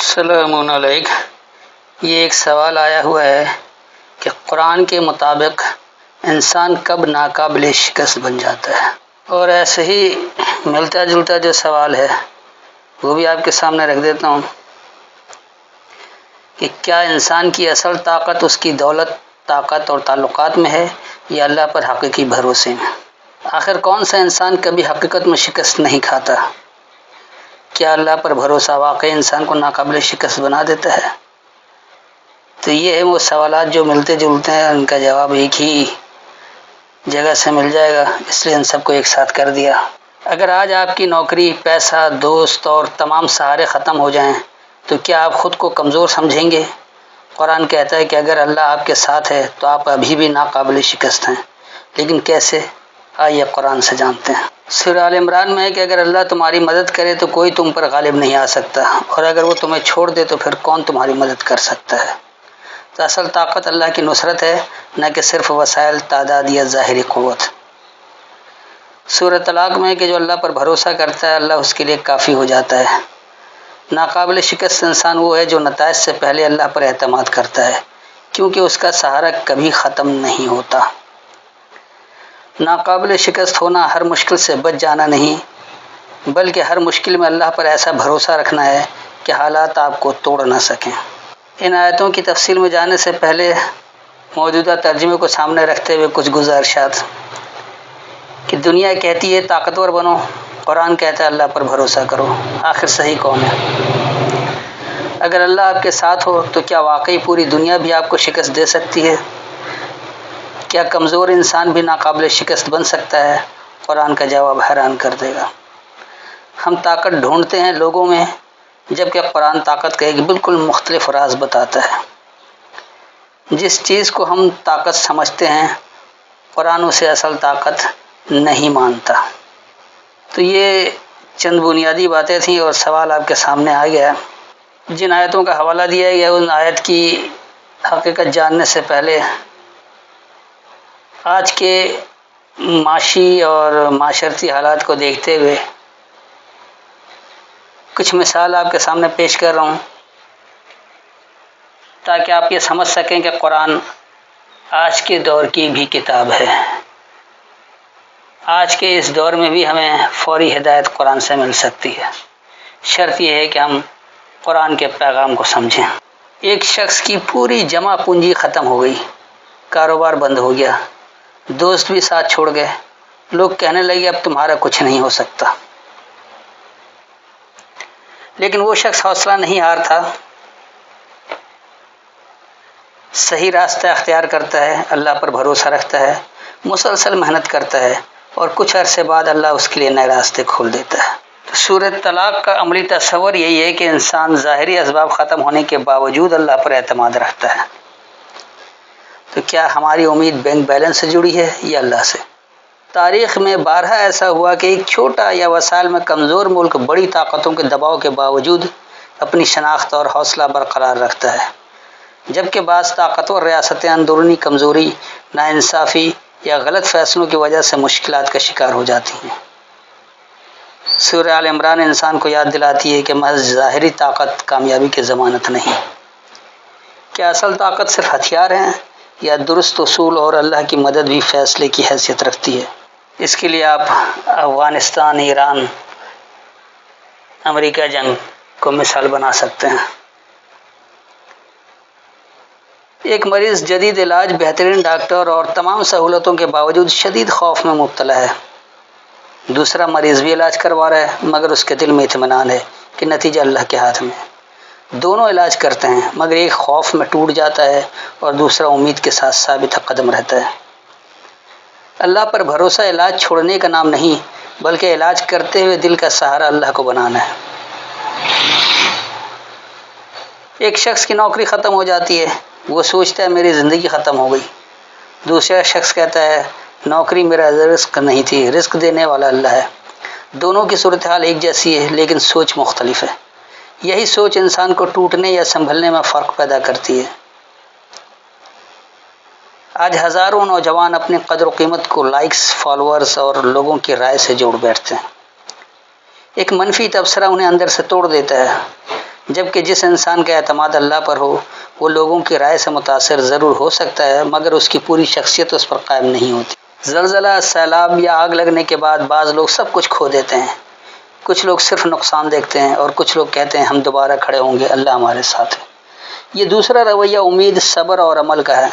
السلام علیکم۔ یہ ایک سوال آیا ہوا ہے کہ قرآن کے مطابق انسان کب ناقابل شکست بن جاتا ہے، اور ایسے ہی ملتا جلتا جو سوال ہے وہ بھی آپ کے سامنے رکھ دیتا ہوں کہ کیا انسان کی اصل طاقت اس کی دولت، طاقت اور تعلقات میں ہے یا اللہ پر حقیقی بھروسے میں؟ آخر کون سا انسان کبھی حقیقت میں شکست نہیں کھاتا؟ کیا اللہ پر بھروسہ واقعی انسان کو ناقابل شکست بنا دیتا ہے؟ تو یہ ہے وہ سوالات جو ملتے جلتے ہیں، ان کا جواب ایک ہی جگہ سے مل جائے گا، اس لیے ان سب کو ایک ساتھ کر دیا۔ اگر آج آپ کی نوکری، پیسہ، دوست اور تمام سہارے ختم ہو جائیں تو کیا آپ خود کو کمزور سمجھیں گے؟ قرآن کہتا ہے کہ اگر اللہ آپ کے ساتھ ہے تو آپ ابھی بھی ناقابل شکست ہیں، لیکن کیسے؟ آئیے قرآن سے جانتے ہیں۔ سورہ آل عمران میں ہے کہ اگر اللہ تمہاری مدد کرے تو کوئی تم پر غالب نہیں آ سکتا، اور اگر وہ تمہیں چھوڑ دے تو پھر کون تمہاری مدد کر سکتا ہے؟ تو اصل طاقت اللہ کی نصرت ہے، نہ کہ صرف وسائل، تعداد یا ظاہری قوت۔ سورہ طلاق میں ہے کہ جو اللہ پر بھروسہ کرتا ہے اللہ اس کے لیے کافی ہو جاتا ہے۔ ناقابل شکست انسان وہ ہے جو نتائج سے پہلے اللہ پر اعتماد کرتا ہے، کیونکہ اس کا سہارا کبھی ختم نہیں ہوتا۔ ناقابل شکست ہونا ہر مشکل سے بچ جانا نہیں، بلکہ ہر مشکل میں اللہ پر ایسا بھروسہ رکھنا ہے کہ حالات آپ کو توڑ نہ سکیں۔ ان آیتوں کی تفصیل میں جانے سے پہلے موجودہ ترجمے کو سامنے رکھتے ہوئے کچھ گزارشات کہ دنیا کہتی ہے طاقتور بنو، قرآن کہتا ہے اللہ پر بھروسہ کرو، آخر صحیح کون ہے؟ اگر اللہ آپ کے ساتھ ہو تو کیا واقعی پوری دنیا بھی آپ کو شکست دے سکتی ہے؟ کیا کمزور انسان بھی ناقابل شکست بن سکتا ہے؟ قرآن کا جواب حیران کر دے گا۔ ہم طاقت ڈھونڈتے ہیں لوگوں میں، جبکہ قرآن طاقت کا ایک بالکل مختلف راز بتاتا ہے۔ جس چیز کو ہم طاقت سمجھتے ہیں قرآن اسے اصل طاقت نہیں مانتا۔ تو یہ چند بنیادی باتیں تھیں اور سوال آپ کے سامنے آ گیا۔ جن آیتوں کا حوالہ دیا گیا ان آیت کی حقیقت جاننے سے پہلے آج کے معاشی اور معاشرتی حالات کو دیکھتے ہوئے کچھ مثال آپ کے سامنے پیش کر رہا ہوں تاکہ آپ یہ سمجھ سکیں کہ قرآن آج کے دور کی بھی کتاب ہے۔ آج کے اس دور میں بھی ہمیں فوری ہدایت قرآن سے مل سکتی ہے، شرط یہ ہے کہ ہم قرآن کے پیغام کو سمجھیں۔ ایک شخص کی پوری جمع پونجی ختم ہو گئی، کاروبار بند ہو گیا، دوست بھی ساتھ چھوڑ گئے، لوگ کہنے لگے اب تمہارا کچھ نہیں ہو سکتا۔ لیکن وہ شخص حوصلہ نہیں ہار تھا، صحیح راستہ اختیار کرتا ہے، اللہ پر بھروسہ رکھتا ہے، مسلسل محنت کرتا ہے، اور کچھ عرصے بعد اللہ اس کے لیے نئے راستے کھول دیتا ہے۔ سورہ طلاق کا عملی تصور یہی ہے کہ انسان ظاہری اسباب ختم ہونے کے باوجود اللہ پر اعتماد رکھتا ہے۔ تو کیا ہماری امید بینک بیلنس سے جڑی ہے یا اللہ سے؟ تاریخ میں بارہا ایسا ہوا کہ ایک چھوٹا یا وسائل میں کمزور ملک بڑی طاقتوں کے دباؤ کے باوجود اپنی شناخت اور حوصلہ برقرار رکھتا ہے، جبکہ بعض طاقتور ریاستیں اندرونی کمزوری، ناانصافی یا غلط فیصلوں کی وجہ سے مشکلات کا شکار ہو جاتی ہیں۔ سورہ آل عمران انسان کو یاد دلاتی ہے کہ محض ظاہری طاقت کامیابی کی ضمانت نہیں۔ کیا اصل طاقت صرف ہتھیار ہیں یا درست اصول اور اللہ کی مدد بھی فیصلے کی حیثیت رکھتی ہے؟ اس کے لیے آپ افغانستان، ایران، امریکہ جنگ کو مثال بنا سکتے ہیں۔ ایک مریض جدید علاج، بہترین ڈاکٹر اور تمام سہولتوں کے باوجود شدید خوف میں مبتلا ہے۔ دوسرا مریض بھی علاج کروا رہا ہے مگر اس کے دل میں اطمینان ہے کہ نتیجہ اللہ کے ہاتھ میں ہے۔ دونوں علاج کرتے ہیں مگر ایک خوف میں ٹوٹ جاتا ہے اور دوسرا امید کے ساتھ ثابت قدم رہتا ہے۔ اللہ پر بھروسہ علاج چھوڑنے کا نام نہیں، بلکہ علاج کرتے ہوئے دل کا سہارا اللہ کو بنانا ہے۔ ایک شخص کی نوکری ختم ہو جاتی ہے، وہ سوچتا ہے میری زندگی ختم ہو گئی۔ دوسرا شخص کہتا ہے نوکری میرا رزق نہیں تھی، رزق دینے والا اللہ ہے۔ دونوں کی صورتحال ایک جیسی ہے لیکن سوچ مختلف ہے۔ یہی سوچ انسان کو ٹوٹنے یا سنبھلنے میں فرق پیدا کرتی ہے۔ آج ہزاروں نوجوان اپنی قدر و قیمت کو لائکس، فالوورز اور لوگوں کی رائے سے جوڑ بیٹھتے ہیں۔ ایک منفی تبصرہ انہیں اندر سے توڑ دیتا ہے۔ جبکہ جس انسان کا اعتماد اللہ پر ہو وہ لوگوں کی رائے سے متاثر ضرور ہو سکتا ہے، مگر اس کی پوری شخصیت اس پر قائم نہیں ہوتی۔ زلزلہ، سیلاب یا آگ لگنے کے بعد بعض لوگ سب کچھ کھو دیتے ہیں، کچھ لوگ صرف نقصان دیکھتے ہیں اور کچھ لوگ کہتے ہیں ہم دوبارہ کھڑے ہوں گے، اللہ ہمارے ساتھ ہے۔ یہ دوسرا رویہ امید، صبر اور عمل کا ہے۔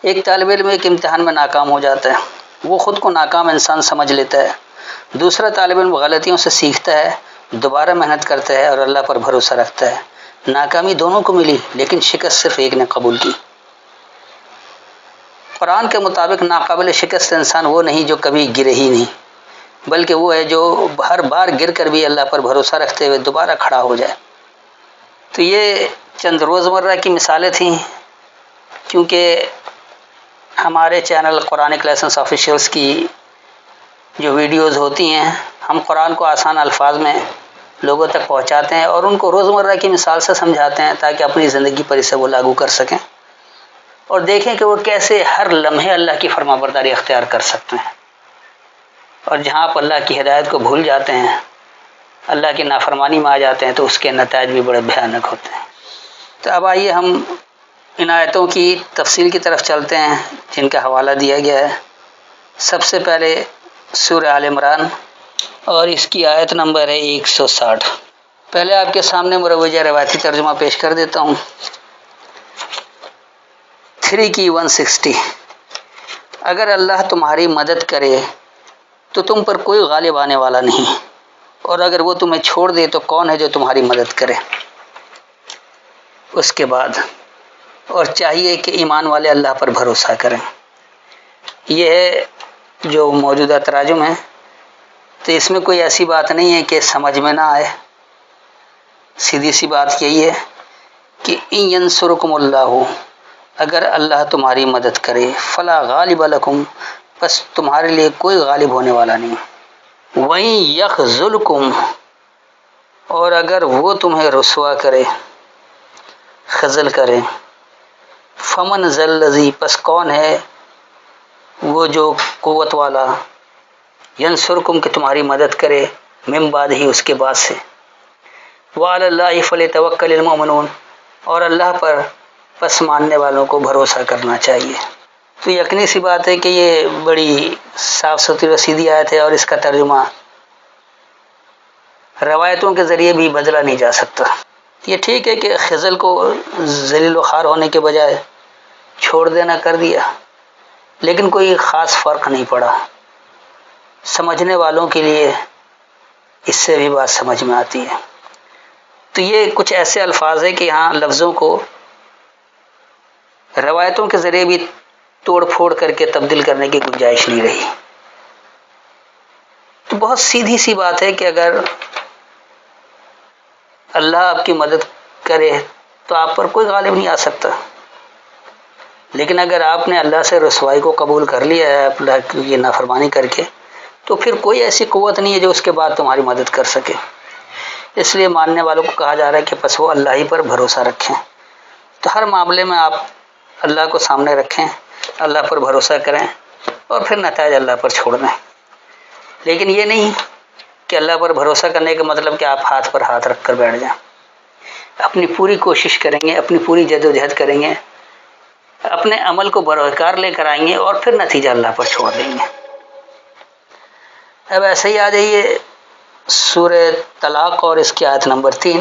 ایک طالب علم ایک امتحان میں ناکام ہو جاتا ہے، وہ خود کو ناکام انسان سمجھ لیتا ہے۔ دوسرا طالب علم غلطیوں سے سیکھتا ہے، دوبارہ محنت کرتا ہے اور اللہ پر بھروسہ رکھتا ہے۔ ناکامی دونوں کو ملی لیکن شکست صرف ایک نے قبول کی۔ قرآن کے مطابق ناقابل شکست انسان وہ نہیں جو کبھی گرے ہی نہیں، بلکہ وہ ہے جو ہر بار گر کر بھی اللہ پر بھروسہ رکھتے ہوئے دوبارہ کھڑا ہو جائے۔ تو یہ چند روزمرہ کی مثالیں تھیں، کیونکہ ہمارے چینل قرآنک لیسنس آفیشیلس کی جو ویڈیوز ہوتی ہیں، ہم قرآن کو آسان الفاظ میں لوگوں تک پہنچاتے ہیں اور ان کو روزمرہ کی مثال سے سمجھاتے ہیں تاکہ اپنی زندگی پر اسے وہ لاگو کر سکیں اور دیکھیں کہ وہ کیسے ہر لمحے اللہ کی فرما برداری اختیار کر سکتے ہیں، اور جہاں آپ اللہ کی ہدایت کو بھول جاتے ہیں، اللہ کی نافرمانی میں آ جاتے ہیں، تو اس کے نتائج بھی بڑے بھیانک ہوتے ہیں۔ تو اب آئیے ہم ان آیتوں کی تفصیل کی طرف چلتے ہیں جن کا حوالہ دیا گیا ہے۔ سب سے پہلے سورہ آل عمران اور اس کی آیت نمبر ہے 160۔ پہلے آپ کے سامنے مروجہ روایتی ترجمہ پیش کر دیتا ہوں۔ 3 کی 160۔ اگر اللہ تمہاری مدد کرے تو تم پر کوئی غالب آنے والا نہیں، اور اگر وہ تمہیں چھوڑ دے تو کون ہے جو تمہاری مدد کرے۔ اس کے بعد اور چاہیے کہ ایمان والے اللہ پر بھروسہ کریں۔ یہ ہے جو موجودہ تراجم ہے، تو اس میں کوئی ایسی بات نہیں ہے کہ سمجھ میں نہ آئے۔ سیدھی سی بات یہی ہے کہ ان ینصرکم اللہ، اگر اللہ تمہاری مدد کرے، فلا غالب لکم، بس تمہارے لیے کوئی غالب ہونے والا نہیں۔ وَإِن یخذلکم، اور اگر وہ تمہیں رسوا کرے، خذل کرے، فمن ذا الذی، پس کون ہے وہ جو قوت والا، ینصرکم کہ تمہاری مدد کرے، من بعد ہی اس کے بعد سے، وعلی اللہ فلیتوکل المؤمنون، اور اللہ پر پس ماننے والوں کو بھروسہ کرنا چاہیے۔ تو یقینی سی بات ہے کہ یہ بڑی صاف ستھری رسیدی آیت ہے اور اس کا ترجمہ روایتوں کے ذریعے بھی بدلا نہیں جا سکتا۔ یہ ٹھیک ہے کہ خزل کو ذلیل و خوار ہونے کے بجائے چھوڑ دینا کر دیا، لیکن کوئی خاص فرق نہیں پڑا۔ سمجھنے والوں کے لیے اس سے بھی بات سمجھ میں آتی ہے۔ تو یہ کچھ ایسے الفاظ ہیں کہ یہاں لفظوں کو روایتوں کے ذریعے بھی توڑ پھوڑ کر کے تبدیل کرنے کی گنجائش نہیں رہی۔ تو بہت سیدھی سی بات ہے کہ اگر اللہ آپ کی مدد کرے تو آپ پر کوئی غالب نہیں آ سکتا، لیکن اگر آپ نے اللہ سے رسوائی کو قبول کر لیا ہے اللہ کی نافرمانی کر کے، تو پھر کوئی ایسی قوت نہیں ہے جو اس کے بعد تمہاری مدد کر سکے۔ اس لیے ماننے والوں کو کہا جا رہا ہے کہ پس وہ اللہ ہی پر بھروسہ رکھیں۔ تو ہر معاملے میں آپ اللہ کو سامنے رکھیں، اللہ پر بھروسہ کریں اور پھر نتائج اللہ پر چھوڑ دیں۔ لیکن یہ نہیں کہ اللہ پر بھروسہ کرنے کا مطلب کہ آپ ہاتھ پر ہاتھ رکھ کر بیٹھ جائیں۔ اپنی پوری کوشش کریں گے، اپنی پوری جد و جہد کریں گے، اپنے عمل کو بروکار لے کر آئیں گے اور پھر نتیجہ اللہ پر چھوڑ دیں گے۔ اب ایسے ہی آ جائیے سورہ طلاق اور اس کی آیت نمبر 3،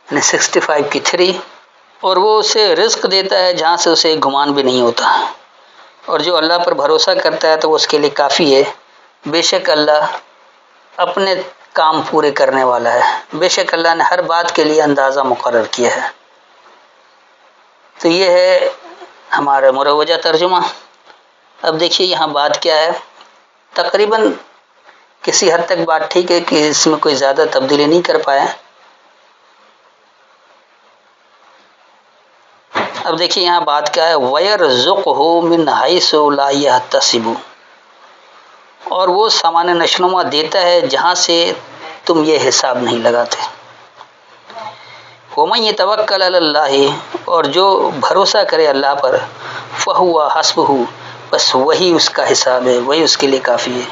یعنی 65 کی 3۔ اور وہ اسے رزق دیتا ہے جہاں سے اسے گمان بھی نہیں ہوتا، اور جو اللہ پر بھروسہ کرتا ہے تو وہ اس کے لیے کافی ہے۔ بے شک اللہ اپنے کام پورے کرنے والا ہے، بے شک اللہ نے ہر بات کے لیے اندازہ مقرر کیا ہے۔ تو یہ ہے ہمارا مروجہ ترجمہ۔ اب دیکھیے یہاں بات کیا ہے۔ تقریباً کسی حد تک بات ٹھیک ہے کہ اس میں کوئی زیادہ تبدیلی نہیں کر پائے۔ اب دیکھیے یہاں بات کیا ہے، وَيَرْزُقْهُ مِنْ حَيْثُ لَا يَحْتَسِبُ، اور وہ سامان نشونما دیتا ہے جہاں سے تم یہ حساب نہیں لگاتے۔ وَمَنْ يَتَوَكَّلْ عَلَى اللَّهِ، اور جو بھروسہ کرے اللہ پر، فَهُوَ حَسْبُهُ، بس وہی اس کا حساب ہے، وہی اس کے لیے کافی ہے۔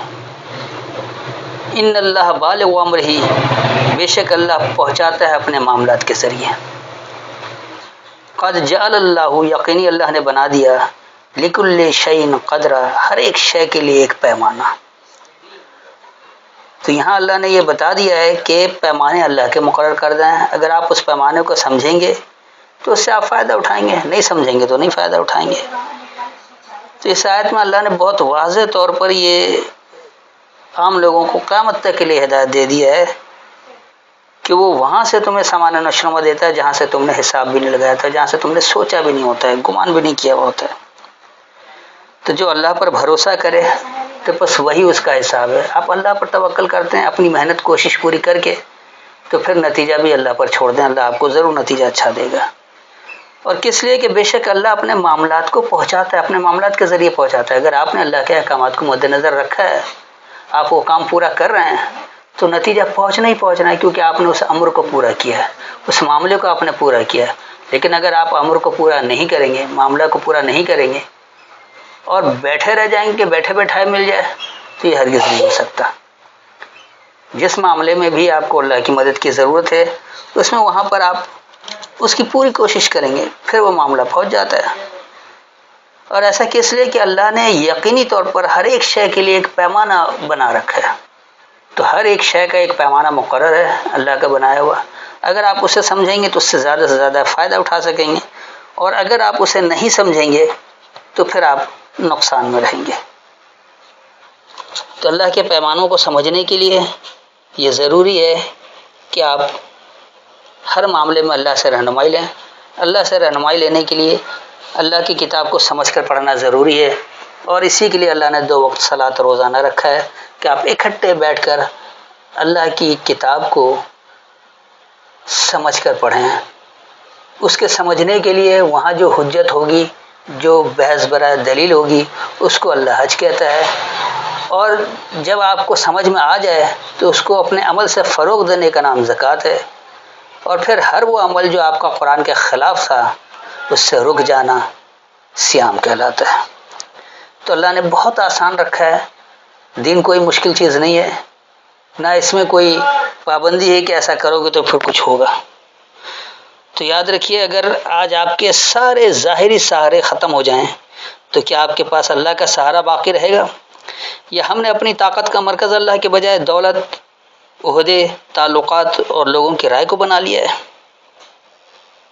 ان اللہ بالغ امرہ، بے شک اللہ پہنچاتا ہے اپنے معاملات کے ذریعے۔ قد جعل اللہ، یقینی اللہ نے بنا دیا، لکل شیء قدرا، ہر ایک شے کے لیے ایک پیمانہ۔ تو یہاں اللہ نے یہ بتا دیا ہے کہ پیمانے اللہ کے مقرر کردہ ہیں، اگر آپ اس پیمانے کو سمجھیں گے تو اس سے آپ فائدہ اٹھائیں گے، نہیں سمجھیں گے تو نہیں فائدہ اٹھائیں گے۔ تو اس آیت میں اللہ نے بہت واضح طور پر یہ عام لوگوں کو قیامت تک کے لیے ہدایت دے دی ہے کہ وہ وہاں سے تمہیں سامان نشوما دیتا ہے جہاں سے تم نے حساب بھی نہیں لگایا تھا، جہاں سے تم نے سوچا بھی نہیں ہوتا ہے، گمان بھی نہیں کیا ہوا ہوتا ہے۔ تو جو اللہ پر بھروسہ کرے تو بس وہی اس کا حساب ہے۔ آپ اللہ پر توکل کرتے ہیں اپنی محنت کوشش پوری کر کے، تو پھر نتیجہ بھی اللہ پر چھوڑ دیں، اللہ آپ کو ضرور نتیجہ اچھا دے گا۔ اور کس لیے کہ بے شک اللہ اپنے معاملات کو پہنچاتا ہے، اپنے معاملات کے ذریعے پہنچاتا ہے۔ اگر آپ نے اللہ کے احکامات کو مد نظر رکھا ہے، آپ وہ کام پورا کر رہے ہیں، تو نتیجہ پہنچنا ہی پہنچنا ہے، کیونکہ آپ نے اس امر کو پورا کیا ہے، اس معاملے کو آپ نے پورا کیا ہے۔ لیکن اگر آپ امر کو پورا نہیں کریں گے، معاملہ کو پورا نہیں کریں گے اور بیٹھے رہ جائیں گے کہ بیٹھے بیٹھائے مل جائے، تو یہ ہرگز نہیں ہو سکتا۔ جس معاملے میں بھی آپ کو اللہ کی مدد کی ضرورت ہے، اس میں وہاں پر آپ اس کی پوری کوشش کریں گے، پھر وہ معاملہ پہنچ جاتا ہے۔ اور ایسا کس لیے کہ اللہ نے یقینی طور پر ہر ایک شے کے لیے ایک پیمانہ بنا رکھا ہے۔ تو ہر ایک شے کا ایک پیمانہ مقرر ہے اللہ کا بنایا ہوا، اگر آپ اسے سمجھیں گے تو اس سے زیادہ فائدہ اٹھا سکیں گے، اور اگر آپ اسے نہیں سمجھیں گے تو پھر آپ نقصان میں رہیں گے۔ تو اللہ کے پیمانوں کو سمجھنے کے لیے یہ ضروری ہے کہ آپ ہر معاملے میں اللہ سے رہنمائی لیں۔ اللہ سے رہنمائی لینے کے لیے اللہ کی کتاب کو سمجھ کر پڑھنا ضروری ہے، اور اسی کے لیے اللہ نے 2 وقت صلاۃ روزانہ رکھا ہے کہ آپ اکٹھے بیٹھ کر اللہ کی کتاب کو سمجھ کر پڑھیں۔ اس کے سمجھنے کے لیے وہاں جو حجت ہوگی، جو بحث برائے دلیل ہوگی، اس کو اللہ حج کہتا ہے، اور جب آپ کو سمجھ میں آ جائے تو اس کو اپنے عمل سے فروغ دینے کا نام زکوٰۃ ہے، اور پھر ہر وہ عمل جو آپ کا قرآن کے خلاف تھا اس سے رک جانا صیام کہلاتا ہے۔ تو اللہ نے بہت آسان رکھا ہے، دین کوئی مشکل چیز نہیں ہے، نہ اس میں کوئی پابندی ہے کہ ایسا کرو گے تو پھر کچھ ہوگا۔ تو یاد رکھیے، اگر آج آپ کے سارے ظاہری سہارے ختم ہو جائیں تو کیا آپ کے پاس اللہ کا سہارا باقی رہے گا؟ یا ہم نے اپنی طاقت کا مرکز اللہ کے بجائے دولت، عہدے، تعلقات اور لوگوں کی رائے کو بنا لیا ہے؟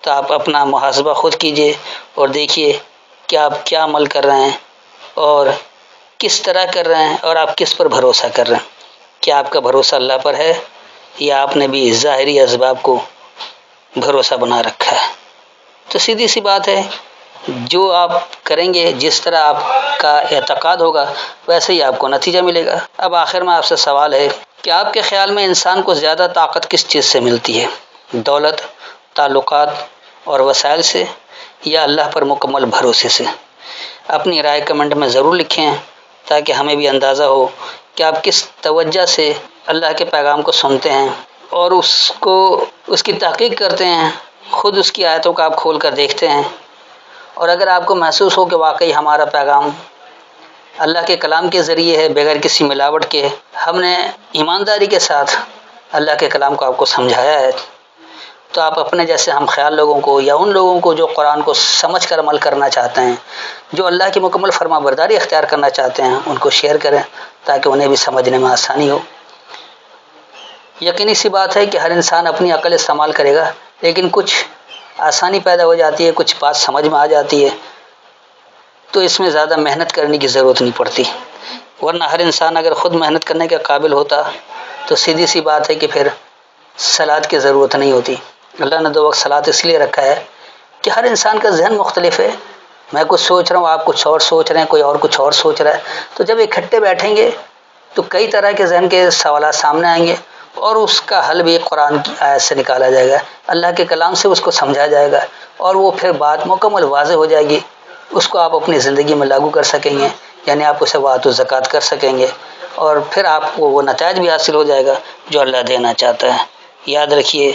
تو آپ اپنا محاسبہ خود کیجئے اور دیکھیے کہ آپ کیا عمل کر رہے ہیں اور کس طرح کر رہے ہیں، اور آپ کس پر بھروسہ کر رہے ہیں۔ کیا آپ کا بھروسہ اللہ پر ہے، یا آپ نے بھی ظاہری اسباب کو بھروسہ بنا رکھا ہے؟ تو سیدھی سی بات ہے، جو آپ کریں گے، جس طرح آپ کا اعتقاد ہوگا، ویسے ہی آپ کو نتیجہ ملے گا۔ اب آخر میں آپ سے سوال ہے کہ آپ کے خیال میں انسان کو زیادہ طاقت کس چیز سے ملتی ہے؟ دولت، تعلقات اور وسائل سے، یا اللہ پر مکمل بھروسے سے؟ اپنی رائے کمنٹ میں ضرور لکھیں تاکہ ہمیں بھی اندازہ ہو کہ آپ کس توجہ سے اللہ کے پیغام کو سنتے ہیں اور اس کی تحقیق کرتے ہیں، خود اس کی آیتوں کا آپ کھول کر دیکھتے ہیں، اور اگر آپ کو محسوس ہو کہ واقعی ہمارا پیغام اللہ کے کلام کے ذریعے ہے، بغیر کسی ملاوٹ کے، ہم نے ایمانداری کے ساتھ اللہ کے کلام کو آپ کو سمجھایا ہے، تو آپ اپنے جیسے ہم خیال لوگوں کو، یا ان لوگوں کو جو قرآن کو سمجھ کر عمل کرنا چاہتے ہیں، جو اللہ کی مکمل فرما برداری اختیار کرنا چاہتے ہیں، ان کو شیئر کریں تاکہ انہیں بھی سمجھنے میں آسانی ہو۔ یقینی سی بات ہے کہ ہر انسان اپنی عقل استعمال کرے گا، لیکن کچھ آسانی پیدا ہو جاتی ہے، کچھ بات سمجھ میں آ جاتی ہے، تو اس میں زیادہ محنت کرنے کی ضرورت نہیں پڑتی، ورنہ ہر انسان اگر خود محنت کرنے کے قابل ہوتا تو سیدھی سی بات ہے کہ پھر صلاۃ کی ضرورت نہیں ہوتی۔ اللہ نے 2 وقت صلاۃ اس لیے رکھا ہے کہ ہر انسان کا ذہن مختلف ہے، میں کچھ سوچ رہا ہوں، آپ کچھ اور سوچ رہے ہیں، کوئی اور کچھ اور سوچ رہا ہے، تو جب اکٹھے بیٹھیں گے تو کئی طرح کے ذہن کے سوالات سامنے آئیں گے، اور اس کا حل بھی قرآن کی آیت سے نکالا جائے گا، اللہ کے کلام سے اس کو سمجھا جائے گا، اور وہ پھر بات مکمل واضح ہو جائے گی، اس کو آپ اپنی زندگی میں لاگو کر سکیں گے، یعنی آپ اسے وعد و زکوٰۃ کر سکیں گے، اور پھر آپ کو وہ نتائج بھی حاصل ہو جائے گا جو اللہ دینا چاہتا ہے۔ یاد رکھیے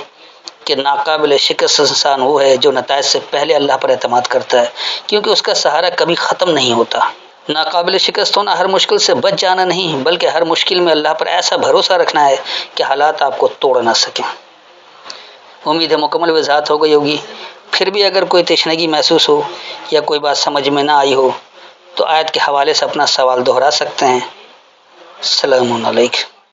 کہ ناقابل شکست انسان وہ ہے جو نتائج سے پہلے اللہ پر اعتماد کرتا ہے، کیونکہ اس کا سہارا کبھی ختم نہیں ہوتا۔ ناقابل شکست ہونا ہر مشکل سے بچ جانا نہیں، بلکہ ہر مشکل میں اللہ پر ایسا بھروسہ رکھنا ہے کہ حالات آپ کو توڑ نہ سکیں۔ امید ہے مکمل وضاحت ہو گئی ہوگی۔ پھر بھی اگر کوئی تشنگی محسوس ہو یا کوئی بات سمجھ میں نہ آئی ہو تو آیت کے حوالے سے اپنا سوال دہرا سکتے ہیں۔ السلام علیکم۔